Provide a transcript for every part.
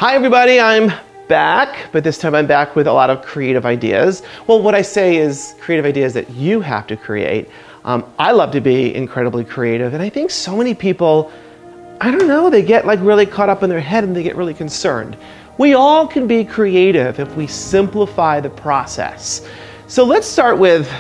Hi everybody, I'm back, but this time I'm back with a lot of creative ideas. Well, what I say is creative ideas that you have to create. I love to be incredibly creative, and I think so many people, I don't know, they get like really caught up in their head and they get really concerned. We all can be creative if we simplify the process. So let's start with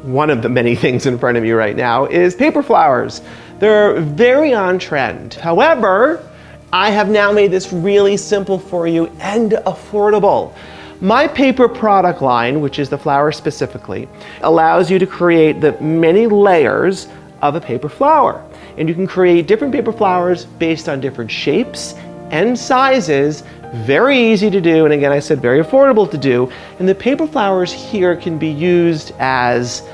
one of the many things in front of you right now is paper flowers. They're very on trend. However, I have now made this really simple for you and affordable. My paper product line, which is the flowers specifically, allows you to create the many layers of a paper flower. And you can create different paper flowers based on different shapes and sizes. Very easy to do, and again, I said very affordable to do. And the paper flowers here can be used as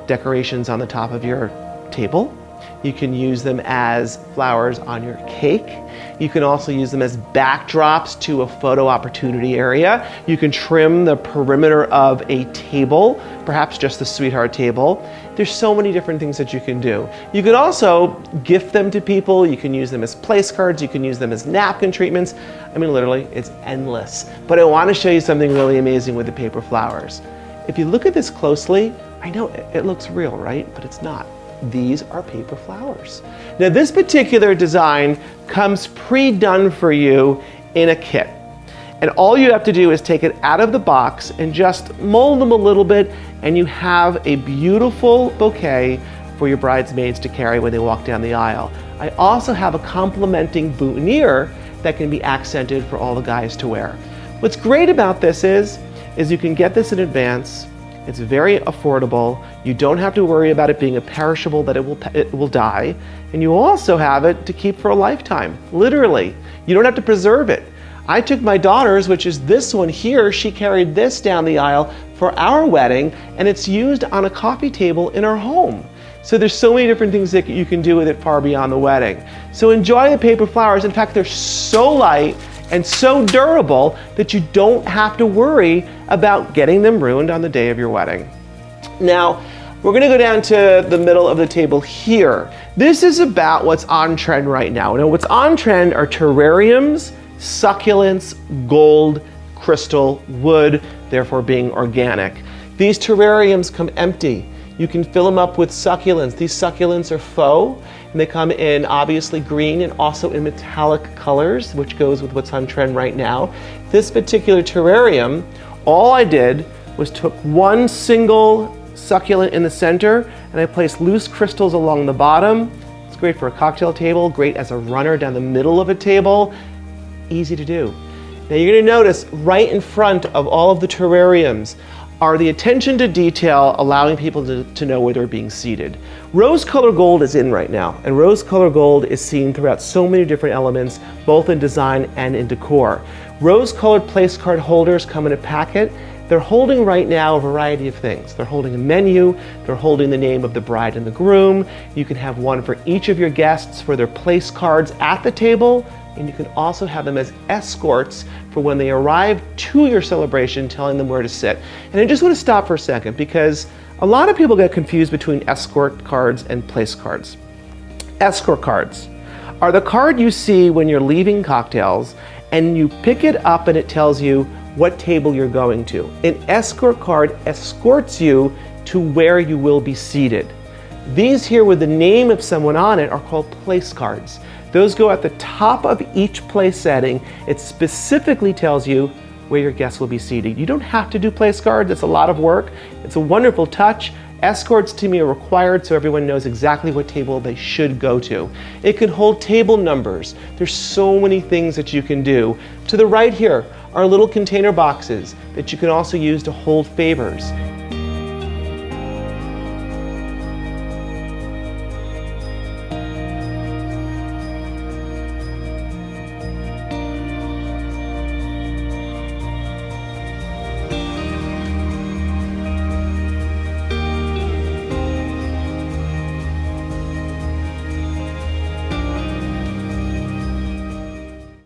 decorations on the top of your table. You can use them as flowers on your cake. You can also use them as backdrops to a photo opportunity area. You can trim the perimeter of a table, perhaps just the sweetheart table. There's so many different things that you can do. You can also gift them to people. You can use them as place cards. You can use them as napkin treatments. I mean, literally, it's endless. But I want to show you something really amazing with the paper flowers. If you look at this closely, I know it looks real, right? But it's not. These are paper flowers. Now this particular design comes pre-done for you in a kit. And all you have to do is take it out of the box and just mold them a little bit, and you have a beautiful bouquet for your bridesmaids to carry when they walk down the aisle. I also have a complementing boutonniere that can be accented for all the guys to wear. What's great about this is you can get this in advance. It's very affordable. You don't have to worry about it being a perishable that it will die. And you also have it to keep for a lifetime, literally. You don't have to preserve it. I took my daughter's, which is this one here, she carried this down the aisle for our wedding, and it's used on a coffee table in our home. So there's so many different things that you can do with it far beyond the wedding. So enjoy the paper flowers. In fact, they're so light and so durable that you don't have to worry about getting them ruined on the day of your wedding. Now, we're gonna go down to the middle of the table here. This is about what's on trend right now. Now, what's on trend are terrariums, succulents, gold, crystal, wood, therefore being organic. These terrariums come empty. You can fill them up with succulents. These succulents are faux, and they come in obviously green and also in metallic colors, which goes with what's on trend right now. This particular terrarium, all I did was took one single succulent in the center, and I placed loose crystals along the bottom. It's great for a cocktail table, great as a runner down the middle of a table. Easy to do. Now you're gonna notice right in front of all of the terrariums are the attention to detail, allowing people to know where they're being seated. Rose-colored gold is in right now, and rose-colored gold is seen throughout so many different elements, both in design and in decor. Rose-colored place card holders come in a packet. They're holding right now a variety of things. They're holding a menu, they're holding the name of the bride and the groom. You can have one for each of your guests for their place cards at the table, and you can also have them as escorts for when they arrive to your celebration, telling them where to sit. And I just want to stop for a second because a lot of people get confused between escort cards and place cards. Escort cards are the card you see when you're leaving cocktails and you pick it up and it tells you what table you're going to. An escort card escorts you to where you will be seated. These here with the name of someone on it are called place cards. Those go at the top of each place setting. It specifically tells you where your guests will be seated. You don't have to do place cards. It's a lot of work. It's a wonderful touch. Escorts to me are required so everyone knows exactly what table they should go to. It can hold table numbers. There's so many things that you can do. To the right here are little container boxes that you can also use to hold favors.